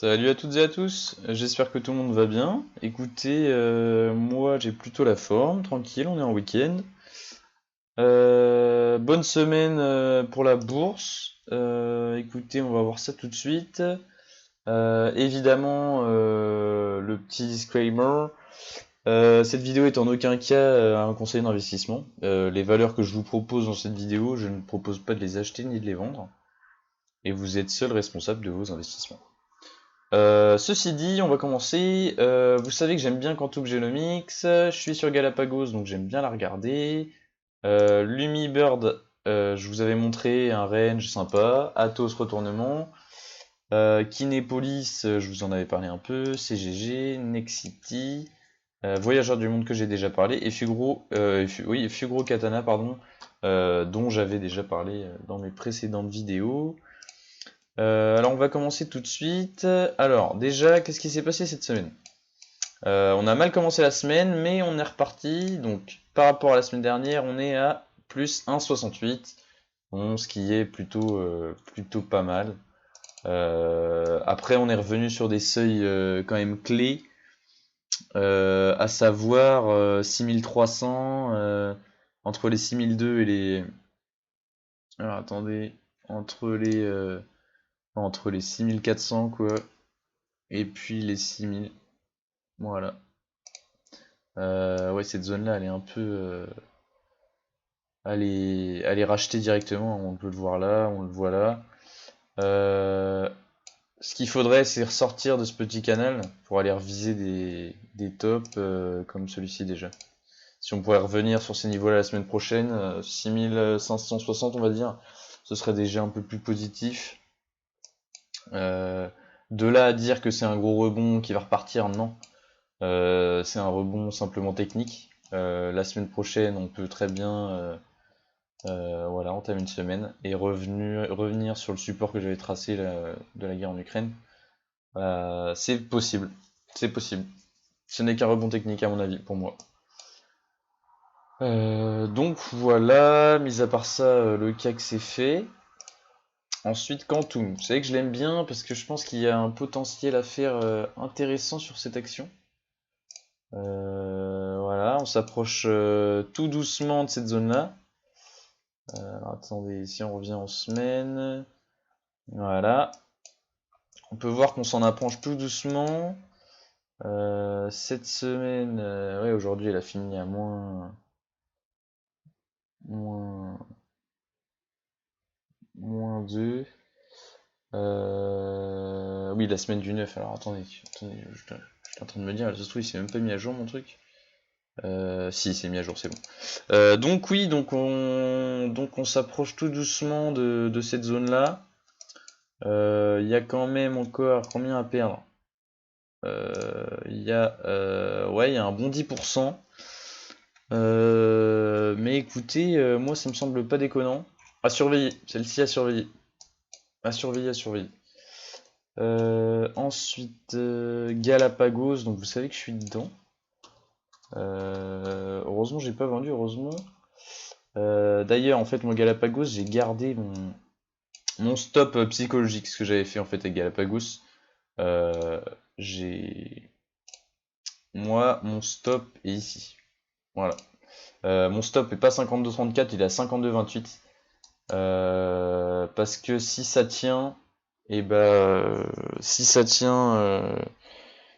Salut à toutes et à tous, j'espère que tout le monde va bien. Écoutez, moi j'ai plutôt la forme, tranquille, on est en week-end. Bonne semaine pour la bourse. Écoutez, on va voir ça tout de suite. Évidemment, le petit disclaimer. Cette vidéo est en aucun cas un conseil d'investissement. Les valeurs que je vous propose dans cette vidéo, je ne propose pas de les acheter ni de les vendre. Et vous êtes seul responsable de vos investissements. Ceci dit, on va commencer. Vous savez que j'aime bien Quantum Genomics. Je suis sur Galapagos, donc j'aime bien la regarder. Lumibird, je vous avais montré un range sympa. Athos retournement. Kinepolis, je vous en avais parlé un peu. CGG, Nexity. Voyageur du monde que j'ai déjà parlé. Et Fugro Katana, pardon, dont j'avais déjà parlé dans mes précédentes vidéos. Alors on va commencer tout de suite. Alors déjà, qu'est-ce qui s'est passé cette semaine? On a mal commencé la semaine, mais on est reparti. Donc par rapport à la semaine dernière, on est à plus 1,68. Bon, ce qui est plutôt pas mal. Après, on est revenu sur des seuils quand même clés, à savoir 6300, entre les 6002 et les... Alors attendez, entre les 6400 quoi. Et puis les 6000. Voilà. Ouais, cette zone-là, elle est un peu... elle est rachetée directement. On peut le voir là, on le voit là. Ce qu'il faudrait, c'est ressortir de ce petit canal pour aller reviser des tops comme celui-ci déjà. Si on pourrait revenir sur ces niveaux-là la semaine prochaine, 6560 on va dire, ce serait déjà un peu plus positif. De là à dire que c'est un gros rebond qui va repartir, non. C'est un rebond simplement technique. La semaine prochaine, on peut très bien voilà, entamer une semaine et revenir sur le support que j'avais tracé de la guerre en Ukraine. C'est possible. C'est possible. Ce n'est qu'un rebond technique à mon avis, pour moi. Donc voilà, mis à part ça, le CAC c'est fait. Ensuite, Quantum. Vous savez que je l'aime bien parce que je pense qu'il y a un potentiel à faire intéressant sur cette action. Voilà, on s'approche tout doucement de cette zone-là. Attendez, si on revient en semaine, voilà, on peut voir qu'on s'en approche tout doucement. Cette semaine, ouais, aujourd'hui elle a fini à moins, moins 2. Oui, la semaine du 9. Alors attendez, j'étais en train de me dire, ça se trouve, il s'est même pas mis à jour mon truc. Si, c'est mis à jour, c'est bon. Donc oui, donc on s'approche tout doucement de cette zone-là. Il y a quand même encore combien à perdre? Ouais, il y a un bon 10%. Mais écoutez, moi ça me semble pas déconnant. À surveiller, celle-ci à surveiller. À surveiller, à surveiller. Ensuite, Galapagos, donc vous savez que je suis dedans. Heureusement, j'ai pas vendu, heureusement. D'ailleurs, en fait, moi, Galapagos, j'ai gardé mon stop psychologique, ce que j'avais fait en fait avec Galapagos. Euh, Moi, mon stop est ici. Voilà. Mon stop est pas 52,34, il est à 52,28. Parce que si ça tient, et si ça tient,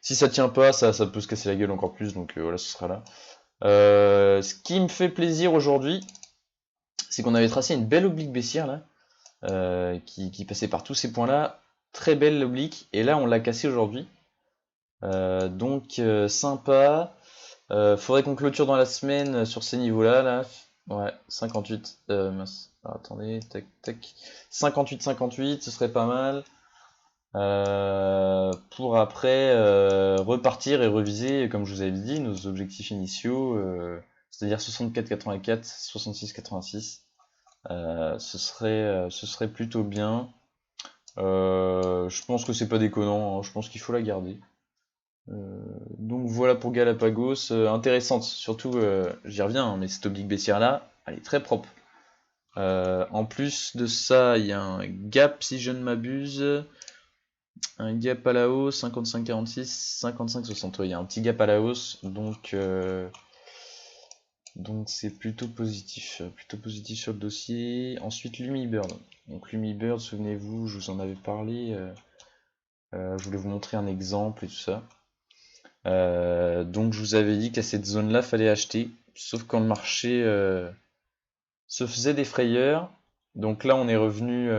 si ça tient pas, ça peut se casser la gueule encore plus, donc voilà, ce sera là. Ce qui me fait plaisir aujourd'hui, c'est qu'on avait tracé une belle oblique baissière là, qui passait par tous ces points-là. Très belle oblique, et là on l'a cassé aujourd'hui. Donc sympa. Faudrait qu'on clôture dans la semaine sur ces niveaux-là, là. Ouais, 58. Mince. Alors, attendez, tac, tac. 58, ce serait pas mal. Pour après repartir et reviser, comme je vous avais dit, nos objectifs initiaux, c'est-à-dire 64,84, 66,86. Ce serait plutôt bien. Je pense que c'est pas déconnant, hein, je pense qu'il faut la garder. Donc voilà pour Galapagos, intéressante, surtout, j'y reviens, hein, mais cette oblique baissière là, elle est très propre. En plus de ça, il y a un gap si je ne m'abuse. Un gap à la hausse, 55,46, 55,60. Ouais, il y a un petit gap à la hausse, donc c'est plutôt positif sur le dossier. Ensuite, Lumibird. Donc Lumibird, souvenez-vous, je vous en avais parlé. Je voulais vous montrer un exemple et tout ça. Donc je vous avais dit qu'à cette zone-là, fallait acheter. Sauf quand le marché se faisait des frayeurs. Donc là, on est revenu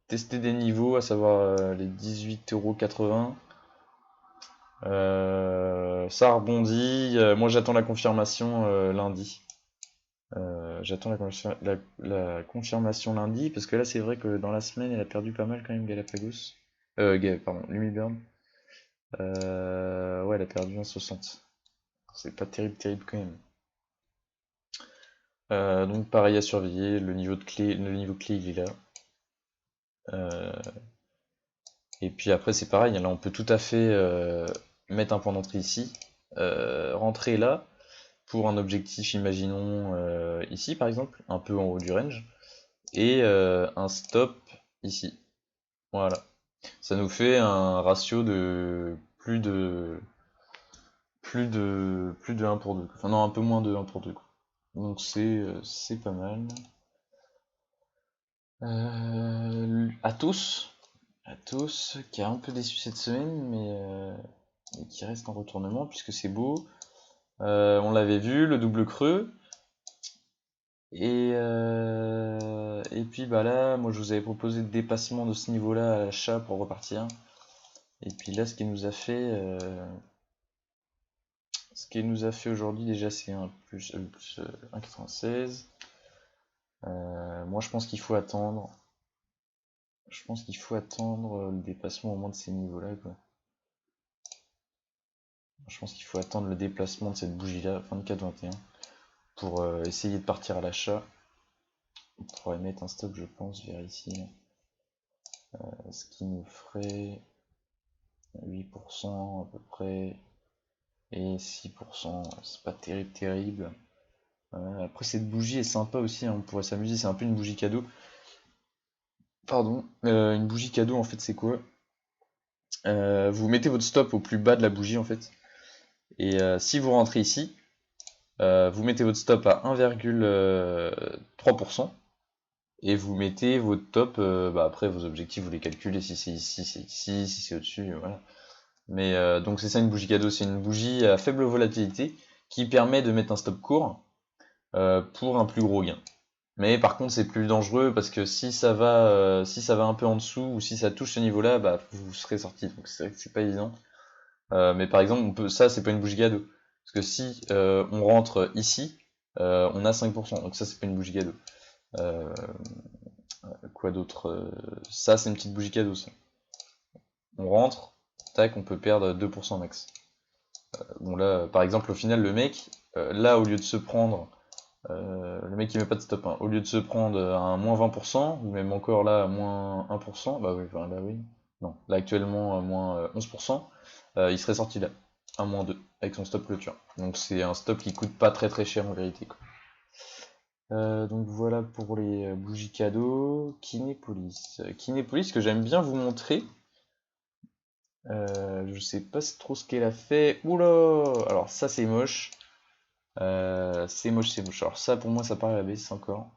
tester des niveaux, à savoir les 18,80 €. Ça rebondit. Moi, j'attends la confirmation lundi. J'attends la confirmation lundi, parce que là, c'est vrai que dans la semaine, elle a perdu pas mal quand même, Galapagos. Pardon, Lumibird. Ouais, elle a perdu 1,60. C'est pas terrible quand même. Donc pareil à surveiller, le niveau clé il est là. Et puis après c'est pareil, là on peut tout à fait mettre un point d'entrée ici, rentrer là, pour un objectif, imaginons ici par exemple, un peu en haut du range, et un stop ici. Voilà. Ça nous fait un ratio de plus de 1 pour 2. Enfin non, un peu moins de 1 pour 2. Donc c'est pas mal. Athos, qui a un peu déçu cette semaine, mais qui reste en retournement puisque c'est beau. On l'avait vu, le double creux. Et puis bah là, moi je vous avais proposé le dépassement de ce niveau-là à l'achat pour repartir. Et puis là, ce qu'il nous a fait, aujourd'hui déjà, c'est un plus 1,96. Moi je pense qu'il faut attendre. Le dépassement au moins de ces niveaux-là, quoi. Je pense qu'il faut attendre le déplacement de cette bougie-là, 24-21, pour essayer de partir à l'achat. On pourrait mettre un stop, je pense, vers ici. Ce qui nous ferait 8% à peu près. Et 6%, c'est pas terrible. Après, cette bougie est sympa aussi, hein, on pourrait s'amuser, c'est un peu une bougie cadeau. Pardon, une bougie cadeau, en fait, c'est quoi? Vous mettez votre stop au plus bas de la bougie, en fait. Et si vous rentrez ici, vous mettez votre stop à 1,3%. Et vous mettez votre top, après vos objectifs vous les calculez, si c'est ici, c'est ici, si c'est au-dessus, voilà. Mais donc c'est ça une bougie cadeau, c'est une bougie à faible volatilité qui permet de mettre un stop court pour un plus gros gain. Mais par contre c'est plus dangereux parce que si ça va un peu en dessous ou si ça touche ce niveau-là, bah vous serez sorti, donc c'est vrai que c'est pas évident. Mais par exemple, ça c'est pas une bougie cadeau. Parce que si on rentre ici, on a 5%, donc ça c'est pas une bougie cadeau. Quoi d'autre? Ça c'est une petite bougie cadeau ça. On rentre, tac, on peut perdre 2% max. Bon là, par exemple, au final, le mec, là, au lieu de se prendre, le mec qui met pas de stop, hein, au lieu de se prendre à un moins 20%, ou même encore là, à moins 1%, bah oui, enfin là oui, non, là actuellement, à moins 11%, il serait sorti là, à moins 2, avec son stop clôture. Donc c'est un stop qui coûte pas très cher en vérité, quoi. Donc voilà pour les bougies cadeaux. Kinépolis. Kinépolis que j'aime bien vous montrer. Je sais pas trop ce qu'elle a fait. Oula! Alors ça c'est moche. C'est moche. Alors ça pour moi ça paraît à la baisse encore.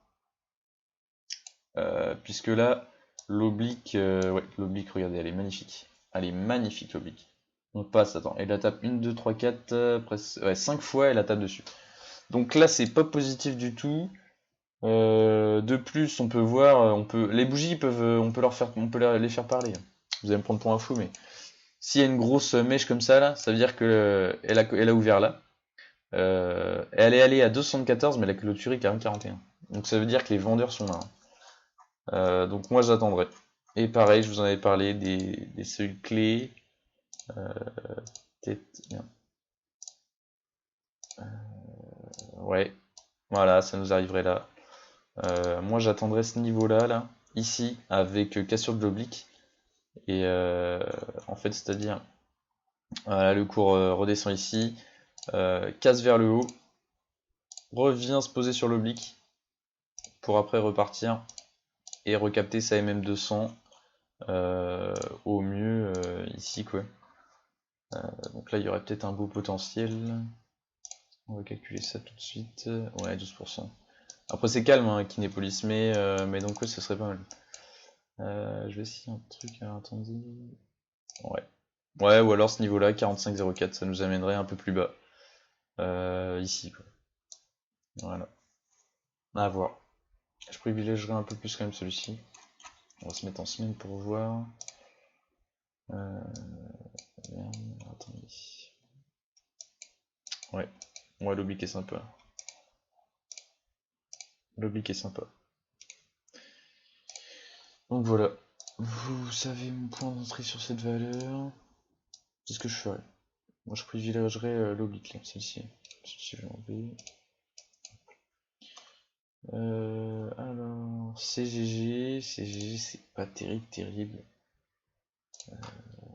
Puisque là, l'oblique, ouais, l'oblique, regardez, elle est magnifique. Elle est magnifique l'oblique. On passe, attends, elle la tape 1, 2, 3, 4, presque, ouais, 5 fois elle la tape dessus. Donc là c'est pas positif du tout. De plus, on peut voir, les bougies peuvent, on peut les faire parler. Vous allez me prendre pour un fou, mais s'il y a une grosse mèche comme ça là, ça veut dire que elle a ouvert là. Elle est allée à 2,74, mais elle a clôturé qu'à 1,41. Donc ça veut dire que les vendeurs sont là, hein. Donc moi j'attendrai. Et pareil, je vous en avais parlé des seuils clés. Peut-être bien. Ouais, voilà, ça nous arriverait là. Moi j'attendrai ce niveau-là, là, ici, avec cassure de l'oblique. Et en fait, c'est-à-dire, voilà, le cours redescend ici, casse vers le haut, revient se poser sur l'oblique, pour après repartir et recapter sa MM200 au mieux ici quoi. Donc là il y aurait peut-être un beau potentiel. On va calculer ça tout de suite. Ouais, 12%. Après c'est calme hein, Kinépolis, mais donc ouais, ce serait pas mal. Je vais essayer un truc, alors attendez. Ouais. Ouais, ou alors ce niveau-là, 45,04, ça nous amènerait un peu plus bas. Ici, quoi. Voilà. À voir. Je privilégierais un peu plus quand même celui-ci. On va se mettre en semaine pour voir. Attendez. Ouais. Ouais, l'oblique est sympa. L'oblique est sympa. Donc voilà. Vous savez mon point d'entrée sur cette valeur. C'est ce que je ferais. Moi je privilégierais l'oblique là, celle-ci. Celle-ci je vais l'enlever. Alors, CGG c'est pas terrible.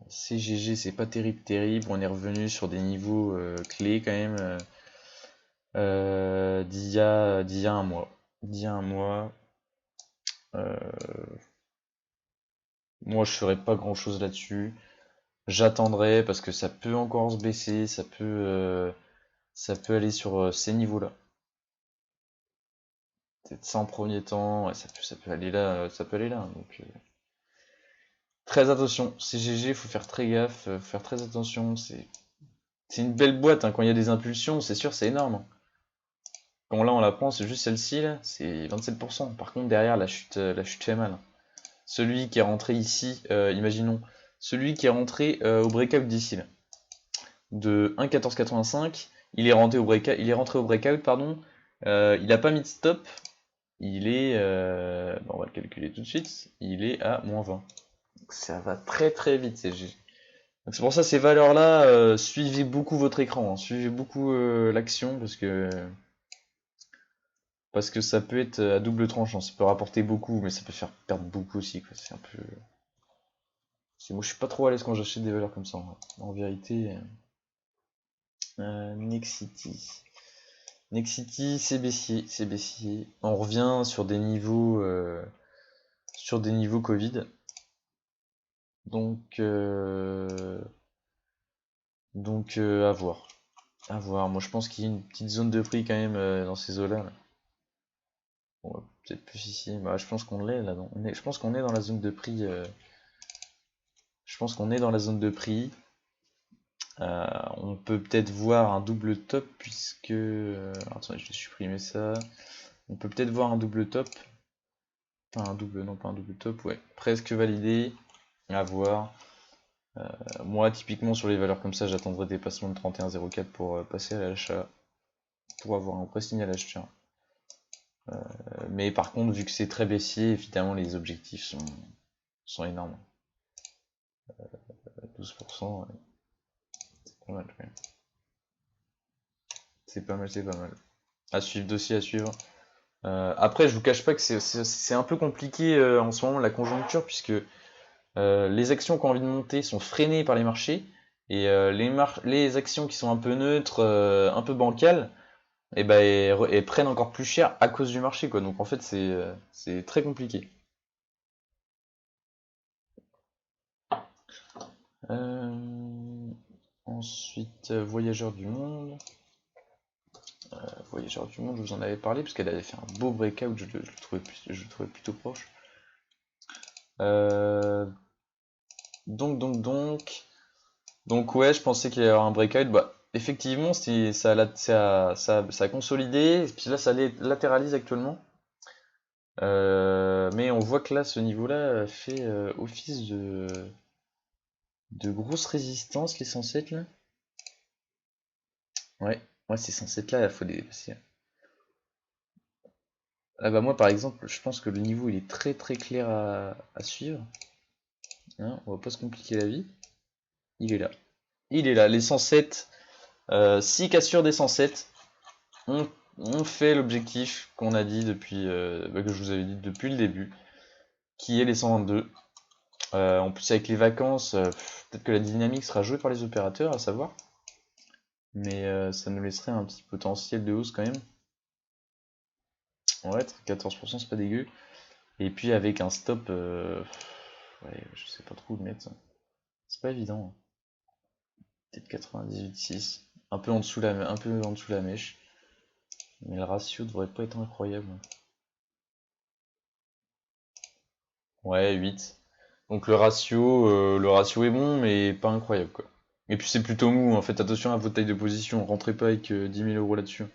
CGG c'est pas terrible, on est revenu sur des niveaux clés quand même d'il y a un mois. Moi je ferais pas grand chose là-dessus. J'attendrai parce que ça peut encore se baisser, ça peut aller sur ces niveaux-là. Peut-être ça en premier temps, ouais, ça peut aller là, donc très attention, CGG, faut faire très gaffe, faut faire très attention, c'est une belle boîte, hein, quand il y a des impulsions, c'est sûr, c'est énorme. Quand là on la prend, c'est juste celle-ci, là, c'est 27%. Par contre, derrière, la chute fait mal. Celui qui est rentré ici, imaginons, celui qui est rentré au breakout d'ici, là, de 1,1485, il est rentré au breakout, pardon, il n'a pas mis de stop, il est, on va le calculer tout de suite, il est à moins 20. Donc ça va très très vite, CGG. Donc c'est pour ça ces valeurs-là, suivez beaucoup votre écran, hein, suivez beaucoup l'action parce que ça peut être à double tranchant, ça peut rapporter beaucoup, mais ça peut faire perdre beaucoup aussi, quoi. C'est un peu. Moi je suis pas trop à l'aise quand j'achète des valeurs comme ça, en vérité. Nexity. Nexity, c'est baissier. On revient sur des niveaux Covid. Donc à voir. À voir. Moi je pense qu'il y a une petite zone de prix quand même dans ces eaux-là. Bon, peut-être plus ici. Bah, je pense qu'on l'est là. Je pense qu'on est dans la zone de prix. Je pense qu'on est dans la zone de prix. On peut peut-être voir un double top puisque. Attendez, je vais supprimer ça. On peut peut-être voir un double top. Pas un double, non pas un double top, ouais. Presque validé. À voir. Moi, typiquement sur les valeurs comme ça, j'attendrai dépassement de 31,04 pour passer à l'achat. Pour avoir un pré-signal acheteur. Mais par contre, vu que c'est très baissier, évidemment les objectifs sont énormes. 12%, ouais. C'est pas mal quand même. C'est pas mal. À suivre, dossier à suivre. Après, je vous cache pas que c'est un peu compliqué en ce moment la conjoncture, puisque les actions qui ont envie de monter sont freinées par les marchés, et les actions qui sont un peu neutres, un peu bancales, et ben elles prennent encore plus cher à cause du marché, quoi. Donc en fait, c'est très compliqué. Ensuite, Voyageurs du Monde. Voyageurs du Monde, je vous en avais parlé, parce qu'elle avait fait un beau breakout, je le trouvais plutôt proche. Donc ouais, je pensais qu'il allait y avoir un breakout. Bah, effectivement, ça a consolidé, et puis là, ça latéralise actuellement. Mais on voit que là, ce niveau-là fait office de grosse résistance, les 107 là. Ouais, c'est 107 là, il faut dépasser. Ah bah moi par exemple, je pense que le niveau il est très très clair à suivre. Hein, on va pas se compliquer la vie. Il est là. Les 107, 6 cassures des 107, on fait l'objectif qu'on a dit depuis, que je vous avais dit depuis le début, qui est les 122. En plus avec les vacances, peut-être que la dynamique sera jouée par les opérateurs, à savoir. Mais ça nous laisserait un petit potentiel de hausse quand même. Ouais, 14% c'est pas dégueu. Et puis avec un stop, ouais, je sais pas trop où le mettre. pas évident. Peut-être 98,6. Un peu en dessous la mèche. Mais le ratio devrait pas être incroyable. Ouais, 8. Donc le ratio est bon, mais pas incroyable quoi. Et puis c'est plutôt mou, en fait, attention à votre taille de position, rentrez pas avec 10 000 euros là-dessus.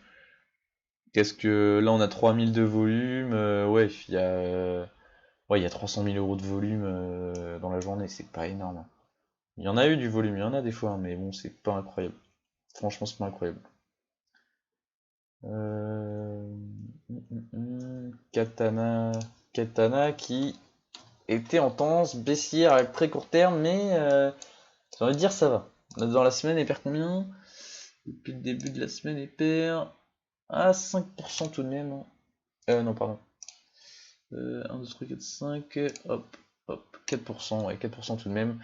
Qu'est-ce que. Là on a 3000 de volume, ouais, il y a 300 000 euros de volume dans la journée, c'est pas énorme, hein. Il y en a eu du volume, il y en a des fois, hein, mais bon, c'est pas incroyable. Franchement, c'est pas incroyable. Euh... Katana. Katana qui était en tendance baissière à très court terme, mais j'ai envie de dire ça va. Dans la semaine, elle perd combien? Depuis le début de la semaine, elle perd à 5% tout de même, hein. Non, pardon. 1, 2, 3, 4, 5, hop, hop, 4%, ouais, 4% tout de même.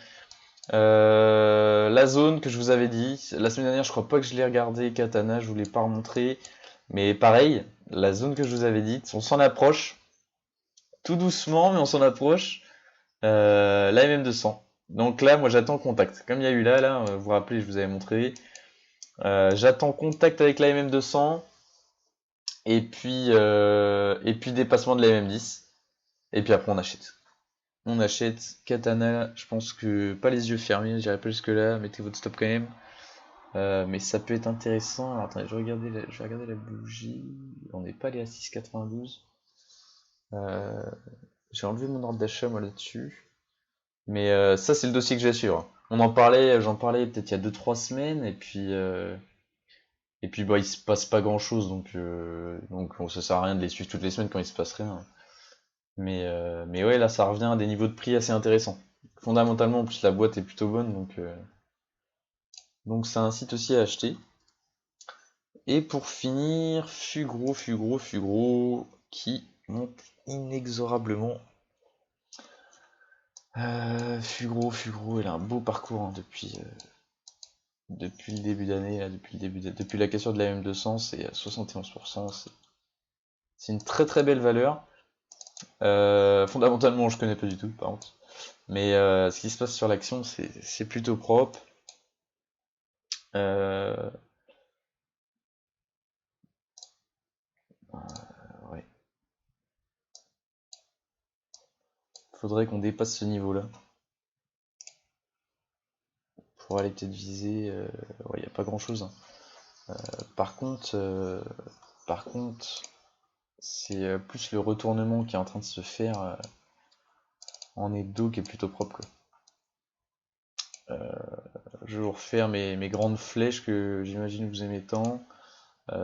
La zone que je vous avais dit, la semaine dernière, je crois pas que je l'ai regardé, Katana, je vous l'ai pas remontré. Mais pareil, la zone que je vous avais dite, on s'en approche, tout doucement, mais on s'en approche. La MM200. Donc là, moi j'attends contact. Comme il y a eu là, vous vous rappelez, je vous avais montré. J'attends contact avec la MM200. Et puis dépassement de la MM10. Et puis après on achète. On achète Katana, je pense que pas les yeux fermés, j'irai pas jusque là, mettez votre stop quand même. Mais ça peut être intéressant. Alors, attendez, je vais regarder la bougie. On n'est pas allé à 6,92. J'ai enlevé mon ordre d'achat moi là-dessus. Mais ça c'est le dossier que j'ai à suivre. J'en parlais peut-être il y a 2-3 semaines, et puis bah il se passe pas grand chose, donc bon, ça sert à rien de les suivre toutes les semaines quand il se passe rien. Mais ouais, là ça revient à des niveaux de prix assez intéressants. Fondamentalement en plus la boîte est plutôt bonne, donc ça incite aussi à acheter. Et pour finir, Fugro qui monte inexorablement. Fugro, elle a un beau parcours, hein, depuis le début d'année, depuis la cassure de la M200, c'est à 71%, c'est une très très belle valeur. Fondamentalement, je connais pas du tout, par contre. Mais ce qui se passe sur l'action, c'est plutôt propre. Euh, ouais. Faudrait qu'on dépasse ce niveau-là pour aller peut-être viser. Ouais, y a pas grand-chose, hein. Par contre, c'est plus le retournement qui est en train de se faire en hebdo qui est plutôt propre, quoi. Je vais vous refaire mes grandes flèches que j'imagine vous aimez tant.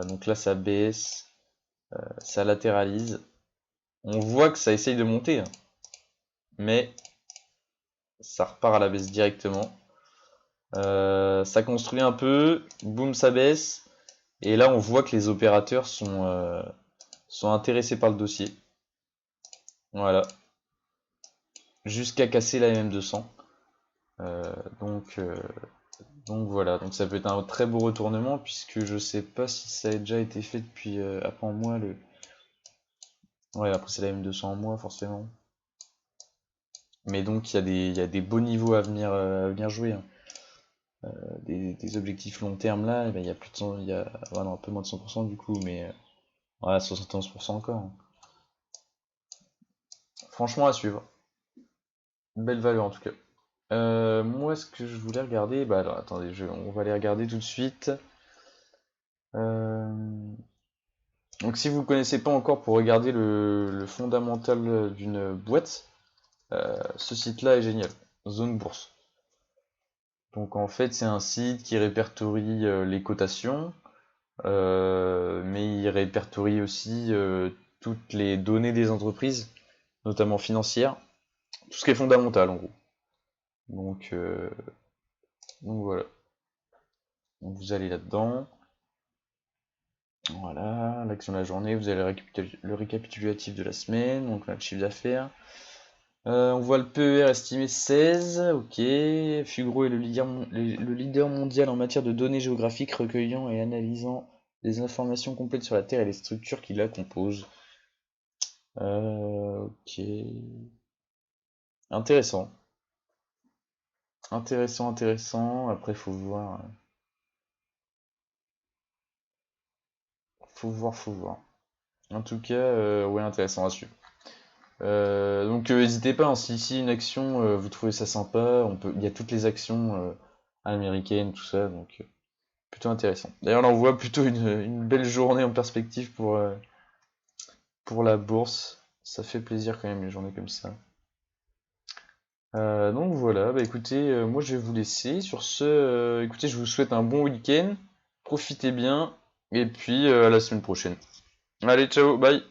Donc là, ça baisse, ça latéralise. On voit que ça essaye de monter, hein, mais ça repart à la baisse directement. Ça construit un peu, boum, ça baisse. Et là, on voit que les opérateurs sont intéressés par le dossier. Voilà. Jusqu'à casser la MM200. Euh, donc, euh, donc voilà. Donc ça peut être un très beau retournement, puisque je sais pas si ça a déjà été fait depuis après en mois le. Ouais, après c'est la M200 en mois forcément. Mais donc il y a des beaux niveaux à venir jouer, hein. Des objectifs long terme là, eh ben, il y a plus de 100, ouais, non, un peu moins de 100% du coup, mais ouais, 71% encore, hein. Franchement à suivre. Belle valeur en tout cas. Moi ce que je voulais regarder, bah alors attendez, on va aller regarder tout de suite. Euh, donc si vous ne connaissez pas encore pour regarder le fondamental d'une boîte, ce site-là est génial. Zone Bourse. Donc en fait c'est un site qui répertorie les cotations, mais il répertorie aussi toutes les données des entreprises, notamment financières, tout ce qui est fondamental en gros. Donc, euh, donc voilà, donc vous allez là-dedans, voilà, l'action de la journée, vous avez le récapitulatif de la semaine, donc le chiffre d'affaires. On voit le PER estimé 16, ok. Fugro est le leader mondial en matière de données géographiques, recueillant et analysant des informations complètes sur la Terre et les structures qui la composent. Ok. Intéressant. Intéressant, intéressant. Après, faut voir. Faut voir, faut voir. En tout cas, ouais, intéressant à suivre. Donc, n'hésitez pas, hein, si une action, vous trouvez ça sympa, il y a toutes les actions américaines, tout ça, donc plutôt intéressant. D'ailleurs, là, on voit plutôt une belle journée en perspective pour la bourse. Ça fait plaisir quand même, les journées comme ça. Donc voilà, bah écoutez, moi je vais vous laisser. Sur ce, écoutez, je vous souhaite un bon week-end. Profitez bien. Et puis à la semaine prochaine. Allez, ciao, bye.